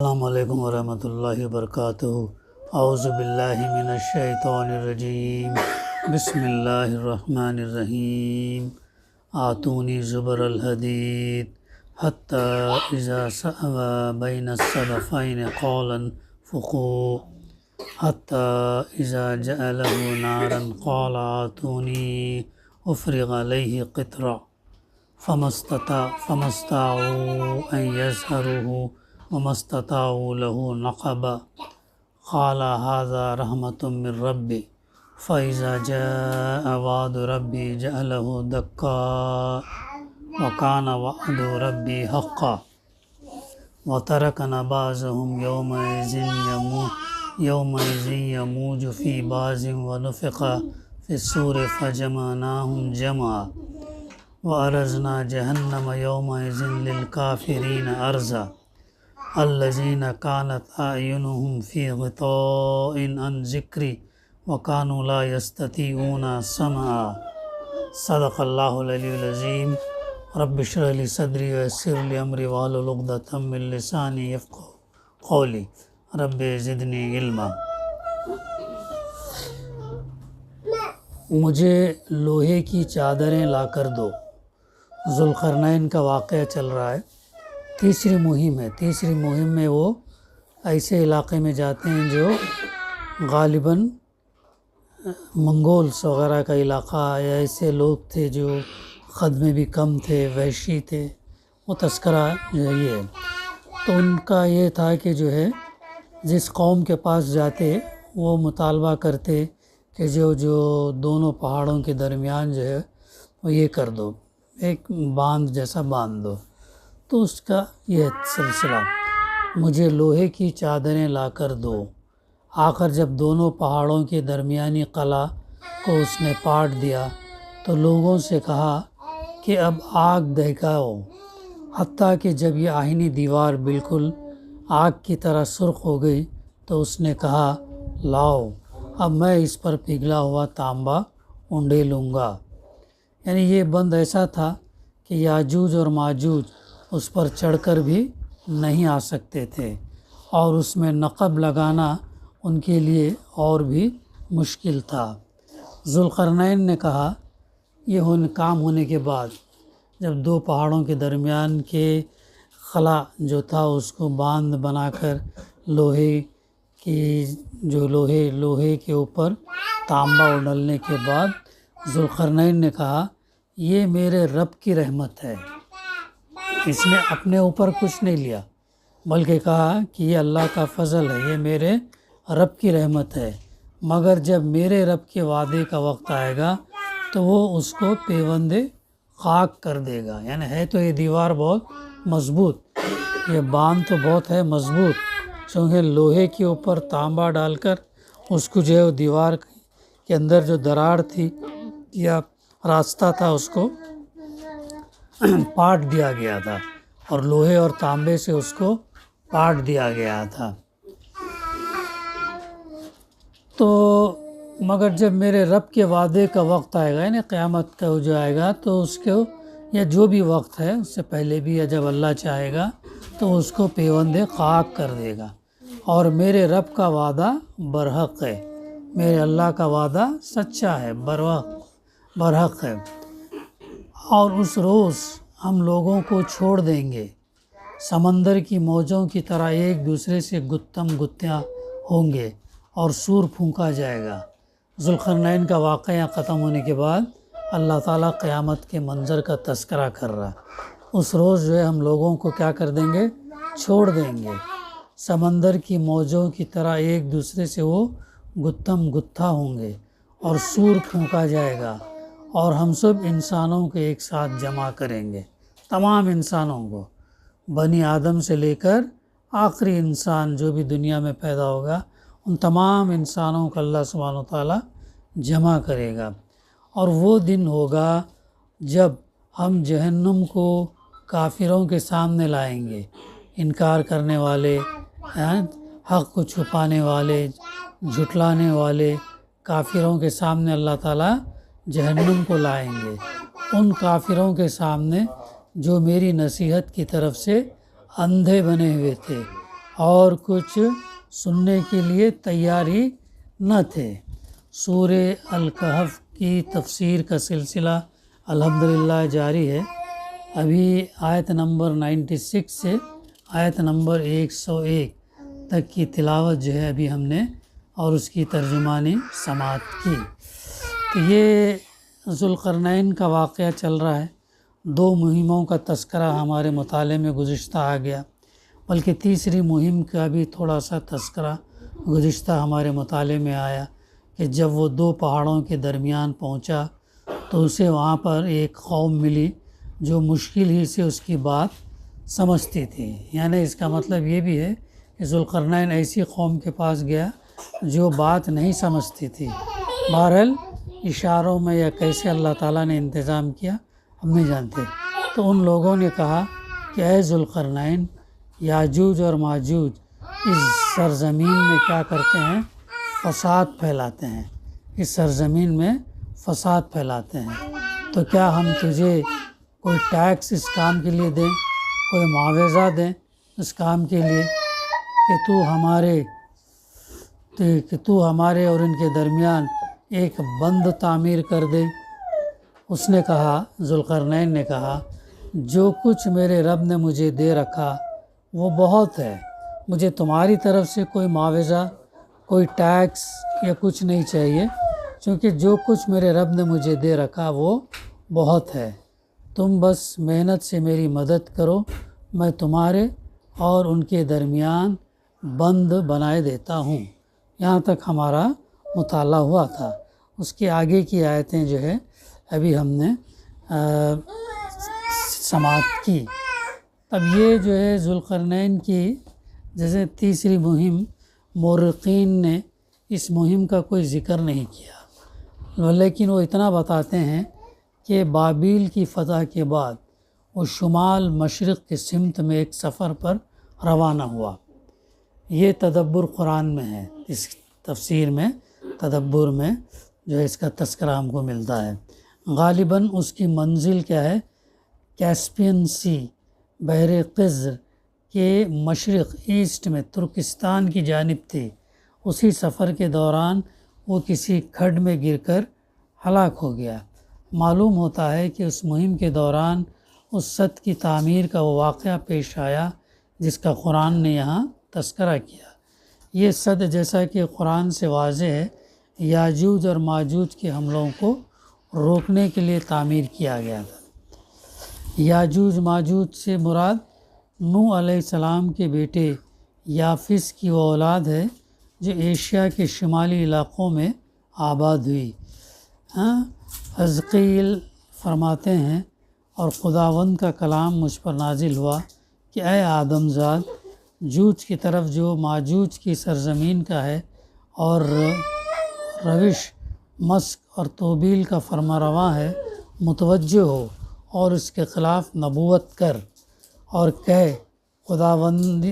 السلام علیکم ورحمۃ اللہ وبرکاتہ۔ اعوذ باللہ من الشیطان الرجیم، بسم اللہ الرحمن الرحیم۔ آتونی زبر الحدید حتی اذا سأوى بین الصدفین قال انفخوا حتی اذا جعله نارا قال آتونی افرغ علیہ قطرا فما استطاعوا ان یظہروه وما استطاعوا له نقبا قال هذا رحمة من ربي فإذا جاء وعد ربي جعله دكا وكان وعد ربي حقا وتركنا بعضهم يومئذ يموج في بعض ونفخ في الصور فجمعناهم جمعا وأرزنا جهنم يومئذ للكافرين أرزا الذين كانت أعينهم في غطاء عن ذكري وكانوا لا يستطيعون سمعا صدق الله العلي العظيم رب اشرح لي صدري ويسر لي أمري واحلل عقدة من لساني يفقهوا قولي رب زدني علما۔ مجھے لوہے کی چادریں لا کر دو۔ ذوالقرنین کا واقعہ چل رہا ہے۔ تیسری مہم میں وہ ایسے علاقے میں جاتے ہیں جو غالباً منگولز وغیرہ کا علاقہ، یا ایسے لوگ تھے جو خد میں بھی کم تھے، وحشی تھے۔ وہ تذکرہ جو ہے یہ ہے۔ تو ان کا یہ تھا کہ جو ہے جس قوم کے پاس جاتے وہ مطالبہ کرتے کہ جو دونوں پہاڑوں کے درمیان جو ہے وہ یہ کر دو، ایک باندھ جیسا باندھ دو۔ تو اس کا یہ سلسلہ، مجھے لوہے کی چادریں لا کر دو۔ آخر جب دونوں پہاڑوں کے درمیانی قلعہ کو اس نے پاٹ دیا تو لوگوں سے کہا کہ اب آگ دہکاؤ، حتیٰ کہ جب یہ آہنی دیوار بالکل آگ کی طرح سرخ ہو گئی تو اس نے کہا لاؤ، اب میں اس پر پگھلا ہوا تانبا اونڈے لوں گا۔ یعنی یہ بند ایسا تھا کہ یاجوج اور ماجوج اس پر چڑھ کر بھی نہیں آ سکتے تھے، اور اس میں نقب لگانا ان کے لیے اور بھی مشکل تھا۔ ذوالقرنین نے کہا، یہ کام ہونے کے بعد جب دو پہاڑوں کے درمیان کے خلا جو تھا اس کو باندھ بنا کر لوہے کے اوپر تانبا اڈلنے کے بعد ذوالقرنین نے کہا یہ میرے رب کی رحمت ہے۔ اس نے اپنے اوپر کچھ نہیں لیا بلکہ کہا کہ یہ اللہ کا فضل ہے، یہ میرے رب کی رحمت ہے، مگر جب میرے رب کے وعدے کا وقت آئے گا تو وہ اس کو پیوند خاک کر دے گا۔ یعنی ہے تو یہ دیوار بہت مضبوط، یہ باندھ تو بہت ہے مضبوط، چونکہ لوہے کے اوپر تانبا ڈال کر اس کو جو ہے دیوار کے اندر جو دراڑ تھی یا راستہ تھا اس کو پاٹ دیا گیا تھا، اور لوہے اور تانبے سے اس کو پاٹ دیا گیا تھا۔ تو مگر جب میرے رب کے وعدے کا وقت آئے گا، یعنی قیامت کا جو آئے گا، تو اس کو یا جو بھی وقت ہے اس سے پہلے بھی، یا جب اللہ چاہے گا تو اس کو پیوند خاک کر دے گا۔ اور میرے رب کا وعدہ برحق ہے، میرے اللہ کا وعدہ سچا ہے، برحق ہے۔ اور اس روز ہم لوگوں کو چھوڑ دیں گے، سمندر کی موجوں کی طرح ایک دوسرے سے گتم گتیاں ہوں گے اور سور پھونکا جائے گا۔ ذوالقرنین کا واقعہ ختم ہونے کے بعد اللہ تعالیٰ قیامت کے منظر کا تذکرہ کر رہا۔ اس روز جو ہے ہم لوگوں کو کیا کر دیں گے؟ چھوڑ دیں گے، سمندر کی موجوں کی طرح ایک دوسرے سے وہ گتم گتھا ہوں گے اور سور پھونکا جائے گا، اور ہم سب انسانوں کو ایک ساتھ جمع کریں گے، تمام انسانوں کو، بنی آدم سے لے کر آخری انسان جو بھی دنیا میں پیدا ہوگا، ان تمام انسانوں کو اللہ سبحانہ و تعالیٰ جمع کرے گا۔ اور وہ دن ہوگا جب ہم جہنم کو کافروں کے سامنے لائیں گے، انکار کرنے والے، حق کو چھپانے والے، جھٹلانے والے کافروں کے سامنے اللہ تعالیٰ جہنم کو لائیں گے، ان کافروں کے سامنے جو میری نصیحت کی طرف سے اندھے بنے ہوئے تھے اور کچھ سننے کے لیے تیار ہی نہ تھے۔ سورہ الکہف کی تفسیر کا سلسلہ الحمدللہ جاری ہے۔ ابھی آیت نمبر 96 سے آیت نمبر 101 تک کی تلاوت جو ہے ابھی ہم نے اور اس کی ترجمانی سماعت کی۔ تو یہ ذوالقرنین کا واقعہ چل رہا ہے۔ 2 مہموں کا تذکرہ ہمارے مطالعے میں گزشتہ آ گیا، بلکہ تیسری مہم کا بھی تھوڑا سا تذکرہ گزشتہ ہمارے مطالعے میں آیا کہ جب وہ 2 پہاڑوں کے درمیان پہنچا تو اسے وہاں پر ایک قوم ملی جو مشکل ہی سے اس کی بات سمجھتی تھی۔ یعنی اس کا مطلب یہ بھی ہے کہ ذوالقرنین ایسی قوم کے پاس گیا جو بات نہیں سمجھتی تھی۔ بہرحال اشاروں میں یا کیسے اللہ تعالیٰ نے انتظام کیا ہم نہیں جانتے۔ تو ان لوگوں نے کہا کہ اے ذوالقرنین، یاجوج اور ماجوج اس سرزمین میں کیا کرتے ہیں؟ فساد پھیلاتے ہیں، اس سرزمین میں فساد پھیلاتے ہیں۔ تو کیا ہم تجھے کوئی ٹیکس اس کام کے لیے دیں، کوئی معاوضہ دیں اس کام کے لیے کہ تو ہمارے اور ان کے درمیان ایک بند تعمیر کر دے؟ اس نے کہا، ذوالقرنین نے کہا، جو کچھ میرے رب نے مجھے دے رکھا وہ بہت ہے، مجھے تمہاری طرف سے کوئی معاوضہ، کوئی ٹیکس یا کچھ نہیں چاہیے، کیونکہ جو کچھ میرے رب نے مجھے دے رکھا وہ بہت ہے۔ تم بس محنت سے میری مدد کرو، میں تمہارے اور ان کے درمیان بند بنائے دیتا ہوں۔ یہاں تک ہمارا مطالعہ ہوا تھا۔ اس کے آگے کی آیتیں جو ہے ابھی ہم نے سماعت کی۔ اب یہ جو ہے ذوالقرنین کی جیسے 3 مہم، مورخین نے اس مہم کا کوئی ذکر نہیں کیا، لیکن وہ اتنا بتاتے ہیں کہ بابل کی فتح کے بعد وہ شمال مشرق کی سمت میں ایک سفر پر روانہ ہوا۔ یہ تدبر قرآن میں ہے، اس تفسیر میں تدبر میں جو ہے اس کا تذکرہ ہم کو ملتا ہے۔ غالباً اس کی منزل کیا ہے؟ کیسپین سی، بحر قزر کے مشرق ایسٹ میں ترکستان کی جانب تھی۔ اسی سفر کے دوران وہ کسی کھڈ میں گر کر ہلاک ہو گیا۔ معلوم ہوتا ہے کہ اس مہم کے دوران اس سد کی تعمیر کا وہ واقعہ پیش آیا جس کا قرآن نے یہاں تذکرہ کیا۔ یہ سد جیسا کہ قرآن سے واضح ہے یاجوج اور ماجوج کے حملوں کو روکنے کے لیے تعمیر کیا گیا تھا۔ یاجوج ماجوج سے مراد نوح علیہ السلام کے بیٹے یافس کی وہ اولاد ہے جو ایشیا کے شمالی علاقوں میں آباد ہوئی۔ حزقیل فرماتے ہیں، اور خداوند کا کلام مجھ پر نازل ہوا کہ اے آدم زاد، جوج کی طرف جو ماجوج کی سرزمین کا ہے اور روش مسک اور توبیل کا فرما رواں ہے، متوجہ ہو اور اس کے خلاف نبوت کر اور کہہ، خداوند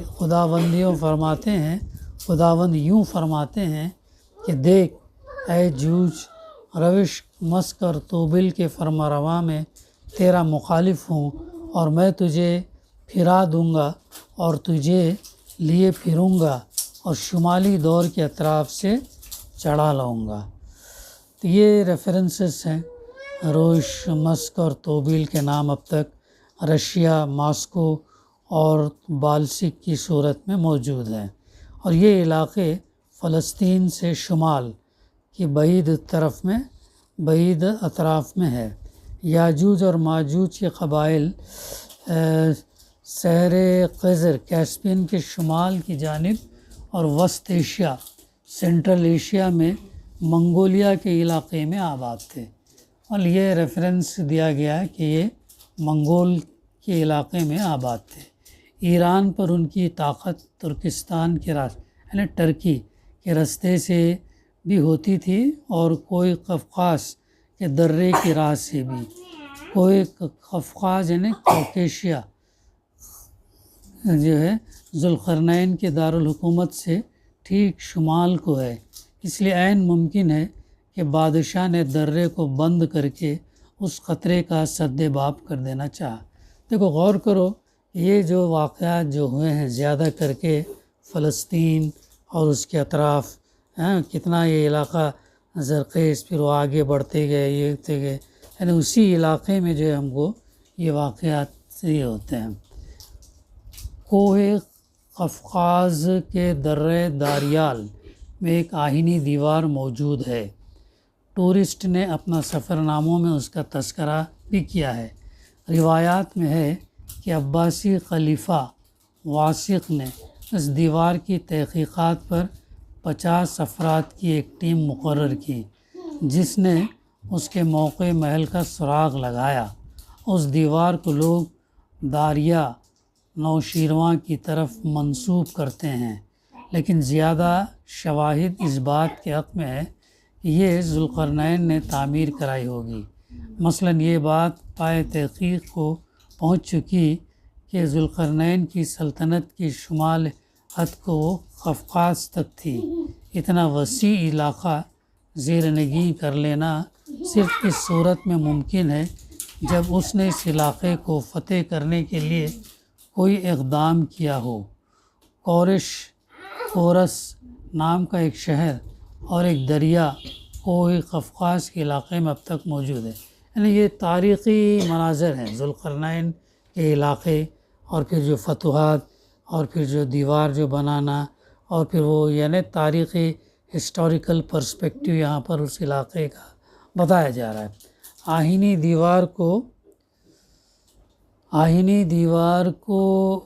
یوں فرماتے ہیں کہ دیکھ اے جوج، روش مسک اور توبیل کے فرما رواں میں تیرا مخالف ہوں، اور میں تجھے پھرا دوں گا اور تجھے لیے پھروں گا اور شمالی دور کے اطراف سے چڑھا لاؤں گا۔ تو یہ ریفرنسز ہیں۔ روش مسک اور توبیل کے نام اب تک رشیا، ماسکو اور بالسک کی صورت میں موجود ہیں، اور یہ علاقے فلسطین سے شمال کی بعید اطراف میں ہے۔ یاجوج اور ماجوج کے قبائل سحر قزر کیسپین کے شمال کی جانب اور وسط ایشیا، سینٹرل ایشیا میں منگولیا کے علاقے میں آباد تھے، اور یہ ریفرنس دیا گیا ہے کہ یہ منگول کے علاقے میں آباد تھے۔ ایران پر ان کی طاقت ترکستان کے یعنی ٹرکی کے راستے سے بھی ہوتی تھی، اور کوئی قفقاز کے درے کی راہ سے بھی۔ کوئی قفقاز یعنی کوکیشیا جو ہے ذوالقرنین کے دارالحکومت سے ٹھیک شمال کو ہے، اس لیے عین ممکن ہے کہ بادشاہ نے درے کو بند کر کے اس خطرے کا سد باب کر دینا چاہا۔ دیکھو غور کرو، یہ جو واقعات جو ہوئے ہیں زیادہ کر کے فلسطین اور اس کے اطراف، کتنا یہ علاقہ زرخیز، پھر وہ آگے بڑھتے گئے، یہ ہوتے گئے، یعنی اسی علاقے میں جو ہے ہم کو یہ واقعات یہ ہوتے ہیں۔ کوہ قفقاز کے درہ داریال میں ایک آہنی دیوار موجود ہے۔ ٹورسٹ نے اپنا سفر ناموں میں اس کا تذکرہ بھی کیا ہے۔ روایات میں ہے کہ عباسی خلیفہ واسق نے اس دیوار کی تحقیقات پر 50 افراد کی ایک ٹیم مقرر کی، جس نے اس کے موقع محل کا سراغ لگایا۔ اس دیوار کو لوگ داریہ نوشیروان کی طرف منسوب کرتے ہیں، لیکن زیادہ شواہد اس بات کے حق میں ہے کہ یہ ذوالقرنین نے تعمیر کرائی ہوگی۔ مثلاً یہ بات پائے تحقیق کو پہنچ چکی کہ ذوالقرنین کی سلطنت کی شمال حد کو قفقاز تک تھی۔ اتنا وسیع علاقہ زیر نگین کر لینا صرف اس صورت میں ممکن ہے جب اس نے اس علاقے کو فتح کرنے کے لیے کوئی اقدام کیا ہو۔ کورس نام کا ایک شہر اور ایک دریا کوہ قفقاز کے علاقے میں اب تک موجود ہے۔ یعنی یہ تاریخی مناظر ہیں، ذوالقرنین کے علاقے، اور پھر جو فتوحات، اور پھر جو دیوار جو بنانا، اور پھر وہ یعنی تاریخی ہسٹوریکل پرسپیکٹیو یہاں پر اس علاقے کا بتایا جا رہا ہے۔ آہنی دیوار کو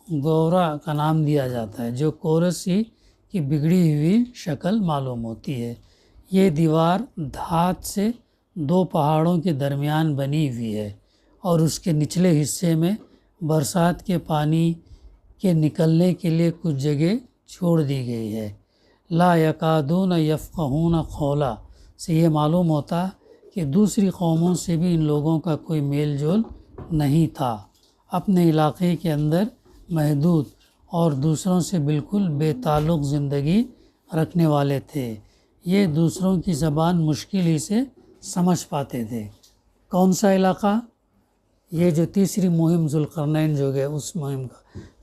گورا کا نام دیا جاتا ہے، جو کورسی کی بگڑی ہوئی شکل معلوم ہوتی ہے۔ یہ دیوار دھات سے 2 پہاڑوں کے درمیان بنی ہوئی ہے، اور اس کے نچلے حصے میں برسات کے پانی کے نکلنے کے لیے کچھ جگہ چھوڑ دی گئی ہے۔ لا یکادون یفقہون قولا سے یہ معلوم ہوتا کہ دوسری قوموں سے بھی ان لوگوں کا کوئی میل جول نہیں تھا، اپنے علاقے کے اندر محدود اور دوسروں سے بالکل بے تعلق زندگی رکھنے والے تھے۔ یہ دوسروں کی زبان مشکل ہی سے سمجھ پاتے تھے۔ کون سا علاقہ؟ یہ جو تیسری مہم ذوالقرنین جو گئے اس مہم کا،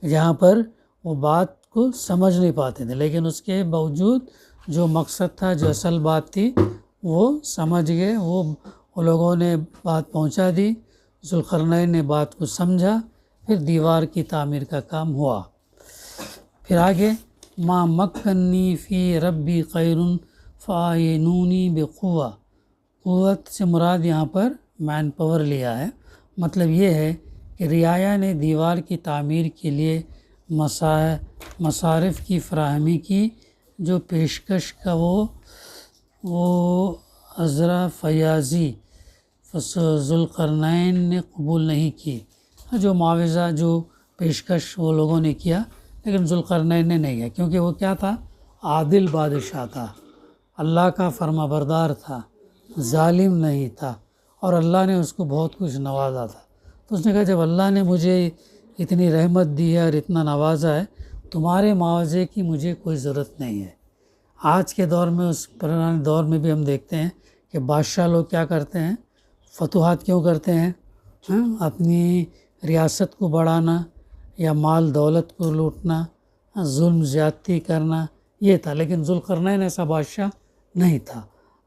جہاں پر وہ بات کو سمجھ نہیں پاتے تھے، لیکن اس کے باوجود جو مقصد تھا، جو اصل بات تھی، وہ سمجھ گئے۔ وہ لوگوں نے بات پہنچا دی، ذوالقرنین نے بات کو سمجھا، پھر دیوار کی تعمیر کا کام ہوا۔ پھر آگے ما مکنی فی ربی خیر فاعینونی بقوہ، قوت سے مراد یہاں پر مین پاور لیا ہے۔ مطلب یہ ہے کہ رعایا نے دیوار کی تعمیر کے لیے مصارف کی فراہمی کی، جو پیشکش کا وہ عذرا فیاضی ذوالقرنین نے قبول نہیں کی۔ جو معاوضہ، جو پیشکش وہ لوگوں نے کیا، لیکن ذوالقرنین نے نہیں کیا، کیونکہ وہ کیا تھا؟ عادل بادشاہ تھا، اللہ کا فرما بردار تھا، ظالم نہیں تھا، اور اللہ نے اس کو بہت کچھ نوازا تھا۔ تو اس نے کہا جب اللہ نے مجھے اتنی رحمت دی ہے اور اتنا نوازا ہے، تمہارے معاوضے کی مجھے کوئی ضرورت نہیں ہے۔ آج کے دور میں، اس پرانے دور میں بھی ہم دیکھتے ہیں کہ بادشاہ لوگ کیا کرتے ہیں؟ فتوحات کیوں کرتے ہیں؟ اپنی ریاست کو بڑھانا یا مال دولت کو لوٹنا، ظلم زیادتی کرنا، یہ تھا۔ لیکن ذوالقرنین ایسا بادشاہ نہیں تھا،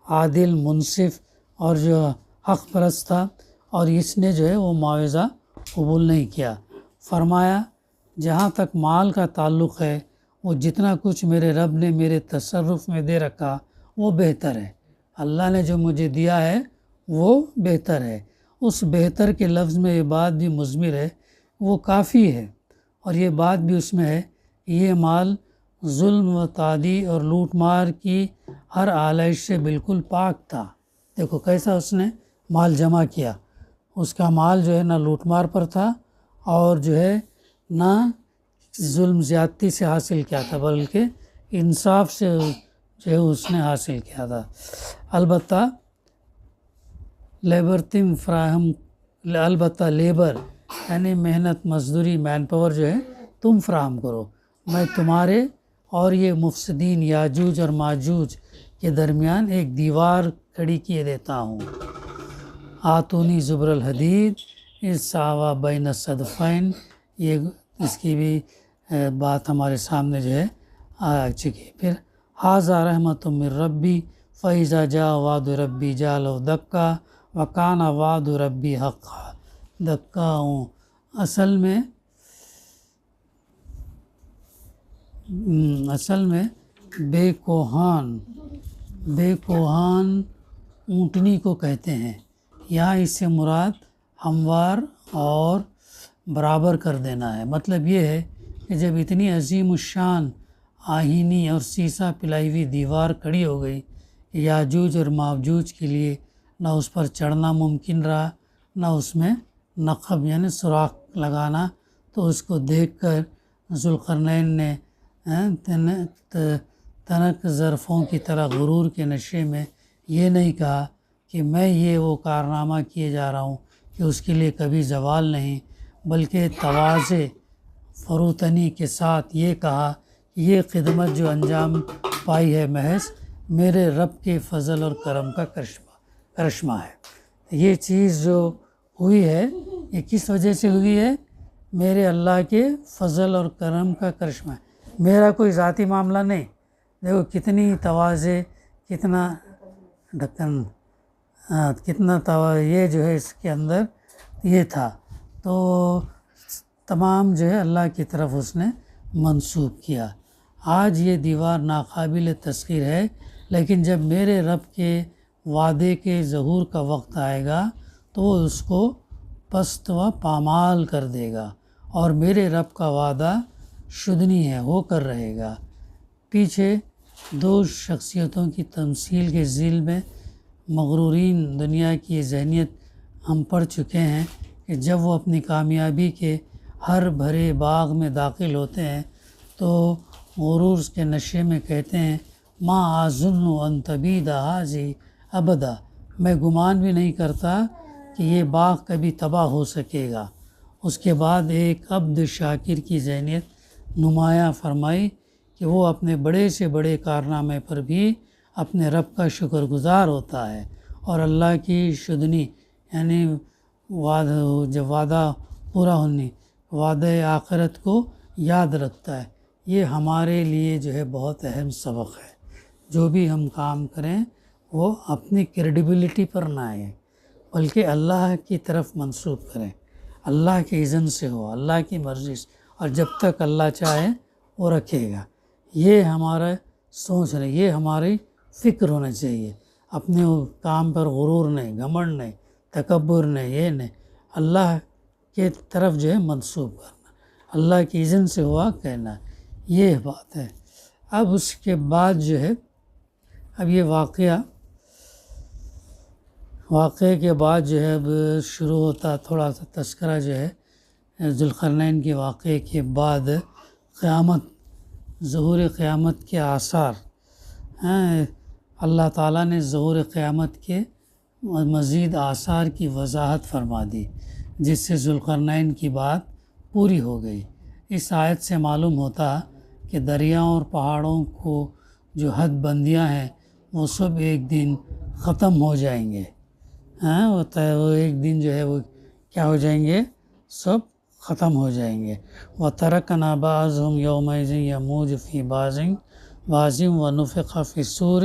عادل، منصف اور جو حق پرست تھا، اور اس نے جو ہے وہ معاوضہ قبول نہیں کیا۔ فرمایا جہاں تک مال کا تعلق ہے، وہ جتنا کچھ میرے رب نے میرے تصرف میں دے رکھا وہ بہتر ہے۔ اللہ نے جو مجھے دیا ہے وہ بہتر ہے۔ اس بہتر کے لفظ میں یہ بات بھی مضمر ہے، وہ کافی ہے، اور یہ بات بھی اس میں ہے کہ یہ مال ظلم و تعدی اور لوٹ مار کی ہر آلائش سے بالکل پاک تھا۔ دیکھو کیسا اس نے مال جمع کیا۔ اس کا مال جو ہے نہ لوٹ مار پر تھا، اور جو ہے نہ ظلم زیادتی سے حاصل کیا تھا، بلکہ انصاف سے جو ہے اس نے حاصل کیا تھا۔ البتہ لیبر یعنی محنت مزدوری، مین پاور جو ہے تم فراہم کرو، میں تمہارے اور یہ مفسدین یاجوج اور ماجوج کے درمیان ایک دیوار کھڑی کیے دیتا ہوں۔ آتونی زبر الحدید اس ساوا بین الصدفین، یہ اس کی بھی بات ہمارے سامنے جو ہے آ چکی. پھر ھذا رحمۃ من ربی فاذا جاء وعد ربی جعلہ دکا وکان وعد ربی حقا. دکا اصل میں بے کوہان اونٹنی کو کہتے ہیں. یہاں اس سے مراد ہموار اور برابر کر دینا ہے. مطلب یہ ہے کہ جب اتنی عظیم الشان آہینی اور سیسا پلائی ہوئی دیوار کھڑی ہو گئی کہ یاجوج اور ماجوج کے لیے نہ اس پر چڑھنا ممکن رہا نہ اس میں نقب یعنی سوراخ لگانا، تو اس کو دیکھ کر ذوالقرنین نے تنک ظرفوں کی طرح غرور کے نشے میں یہ نہیں کہا کہ میں یہ وہ کارنامہ کیے جا رہا ہوں کہ اس کے لیے کبھی زوال نہیں، بلکہ تواضع فروتنی کے ساتھ یہ کہا کہ یہ خدمت جو انجام پائی ہے محض میرے رب کے فضل اور کرم کا کرشمہ ہے. یہ چیز جو ہوئی ہے یہ کس وجہ سے ہوئی ہے؟ میرے اللہ کے فضل اور کرم کا کرشمہ ہے، میرا کوئی ذاتی معاملہ نہیں. دیکھو کتنی تواضع، کتنا ڈھکن، یہ جو ہے اس کے اندر یہ تھا، تو تمام جو ہے اللہ کی طرف اس نے منسوب کیا. آج یہ دیوار ناقابل تسخیر ہے، لیکن جب میرے رب کے وعدے کے ظہور کا وقت آئے گا تو وہ اس کو پست و پامال کر دے گا، اور میرے رب کا وعدہ شدنی ہے، ہو کر رہے گا. پیچھے دو شخصیتوں کی تمثیل کے ذیل میں مغرورین دنیا کی یہ ذہنیت ہم پڑھ چکے ہیں کہ جب وہ اپنی کامیابی کے ہر بھرے باغ میں داخل ہوتے ہیں تو غرور کے نشے میں کہتے ہیں ما اظن ان تبید ھذہ ابدا، میں گمان بھی نہیں کرتا کہ یہ باغ کبھی تباہ ہو سکے گا. اس کے بعد ایک عبد شاکر کی ذہنیت نمایاں فرمائی کہ وہ اپنے بڑے سے بڑے کارنامے پر بھی اپنے رب کا شکر گزار ہوتا ہے اور اللہ کی شدنی یعنی جب وعدہ پورا ہونے وعدہ آخرت کو یاد رکھتا ہے. یہ ہمارے لیے جو ہے بہت اہم سبق ہے. جو بھی ہم کام کریں وہ اپنی کریڈیبلٹی پر نہ آئے بلکہ اللہ کی طرف منسوب کریں، اللہ کے اذن سے ہو، اللہ کی مرضی سے، اور جب تک اللہ چاہے وہ رکھے گا. یہ ہمارا سوچ ہے، یہ ہماری فکر ہونا چاہیے. اپنے کام پر غرور نہیں، گھمنڈ نہیں، تکبر نہیں، یہ نہیں، اللہ کے طرف جو ہے منسوب کرنا، اللہ کی اذن سے ہوا کہنا، یہ بات ہے. اب اس کے بعد جو ہے اب یہ واقعے کے بعد جو ہے اب شروع ہوتا تھوڑا سا تذکرہ جو ہے ذوالقرنین کے واقعے کے بعد قیامت، ظہور قیامت کے آثار. اللہ تعالیٰ نے ظہور قیامت کے مزید آثار کی وضاحت فرما دی جس سے ذوالقرنین کی بات پوری ہو گئی. اس آیت سے معلوم ہوتا کہ دریاؤں اور پہاڑوں کو جو حد بندیاں ہیں وہ سب ایک دن ختم ہو جائیں گے. وہ ایک دن جو ہے وہ کیا ہو جائیں گے؟ سب ختم ہو جائیں گے. وَتَرَكْنَا بَعْضَهُمْ يَوْمَئِذٍ يَمُوجُ فِي بَعْضٍ وَنُفِخَ فِي الصُّورِ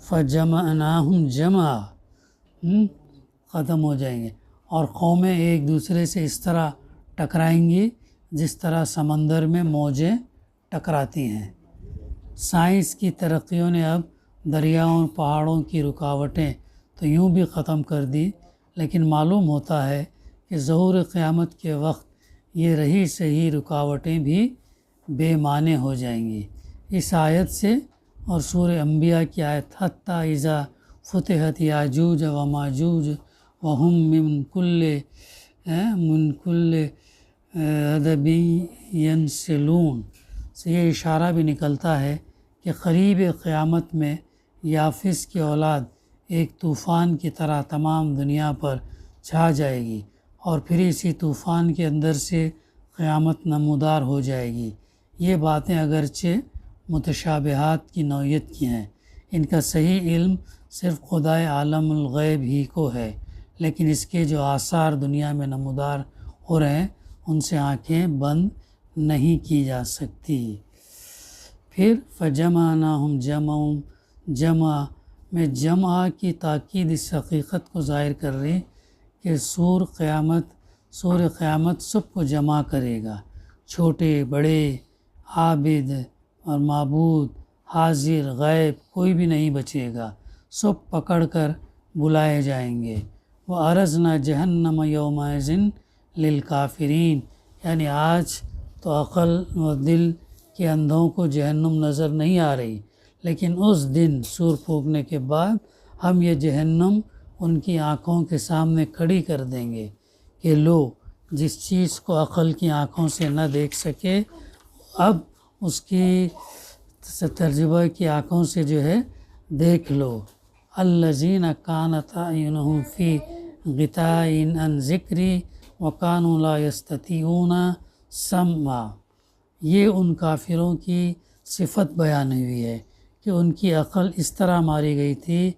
فَجَمَعْنَاهُمْ جَمْعًا. ختم ہو جائیں گے اور قومیں ایک دوسرے سے اس طرح ٹکرائیں گی جس طرح سمندر میں موجیں ٹکراتی ہیں. سائنس کی ترقیوں نے اب دریاؤں اور پہاڑوں کی رکاوٹیں تو یوں بھی ختم کر دی، لیکن معلوم ہوتا ہے کہ ظہور قیامت کے وقت یہ رہی صحیح رکاوٹیں بھی بے معنی ہو جائیں گی. اس آیت سے اور سورہ انبیاء کی آیت حتیٰ اذا فتحت یاجوج و ماجوج وہم من کل حدب ینسلون سے یہ اشارہ بھی نکلتا ہے کہ قریب قیامت میں یافس کی اولاد ایک طوفان کی طرح تمام دنیا پر چھا جائے گی اور پھر اسی طوفان کے اندر سے قیامت نمودار ہو جائے گی. یہ باتیں اگرچہ متشابہات کی نوعیت کی ہیں، ان کا صحیح علم صرف خدائے عالم الغیب ہی کو ہے، لیکن اس کے جو آثار دنیا میں نمودار ہو رہے ہیں ان سے آنکھیں بند نہیں کی جا سکتی۔ پھر فجمعناہم جمع میں جمع کی تاکید اس حقیقت کو ظاہر کر رہی کہ سور قیامت سب کو جمع کرے گا، چھوٹے بڑے، عابد اور معبود، حاضر غائب، کوئی بھی نہیں بچے گا، سب پکڑ کر بلائے جائیں گے۔ وَأَرَزْنَا جَهَنَّمَ يَوْمَئِذٍ لِلْكَافِرِينَ، یعنی آج تو عقل و دل کے اندھوں کو جہنم نظر نہیں آ رہی، لیکن اس دن سور پھونکنے کے بعد ہم یہ جہنم ان کی آنکھوں کے سامنے کھڑی کر دیں گے کہ لو، جس چیز کو عقل کی آنکھوں سے نہ دیکھ سکے اب اس کی تجربہ کی آنکھوں سے جو ہے دیکھ لو۔ الذین کانت اعینہم فی غطاء عن ذکری وکانوا لا یستطیعون سمعا، یہ ان کافروں کی صفت بیان ہوئی ہے کہ ان کی عقل اس طرح ماری گئی تھی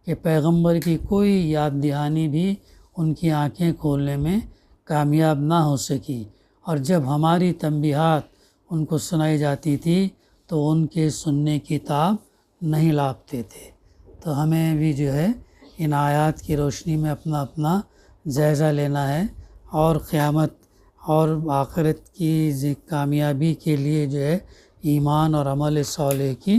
کہ پیغمبر کی کوئی یاد دہانی بھی ان کی آنکھیں کھولنے میں کامیاب نہ ہو سکی، اور جب ہماری تنبیہات ان کو سنائی جاتی تھی تو ان کے سننے کی تاب نہیں لاپتے تھے۔ تو ہمیں بھی جو ہے ان آیات کی روشنی میں اپنا جائزہ لینا ہے، اور قیامت اور آخرت کی کامیابی کے لیے جو ہے ایمان اور عمل صالح کی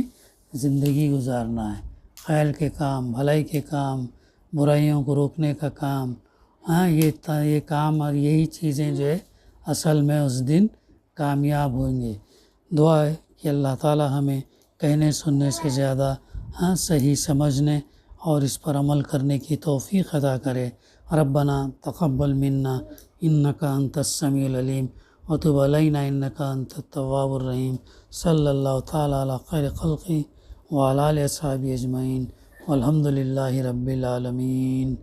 زندگی گزارنا ہے، خیر کے کام، بھلائی کے کام، برائیوں کو روکنے کا کام، یہ کام اور یہی چیزیں جو ہے اصل میں اس دن کامیاب ہوئیں گے۔ دعا ہے کہ اللہ تعالی ہمیں کہنے سننے سے زیادہ صحیح سمجھنے اور اس پر عمل کرنے کی توفیق عطا کرے۔ ربنا تقبل منا انک انت السمیع العلیم وتب علینا انک انت التواب الرحیم۔ صلی اللہ تعالی علی خیر خلقہ وعلی آلہ وصحبہ اجمعین والحمد للہ رب العالمین۔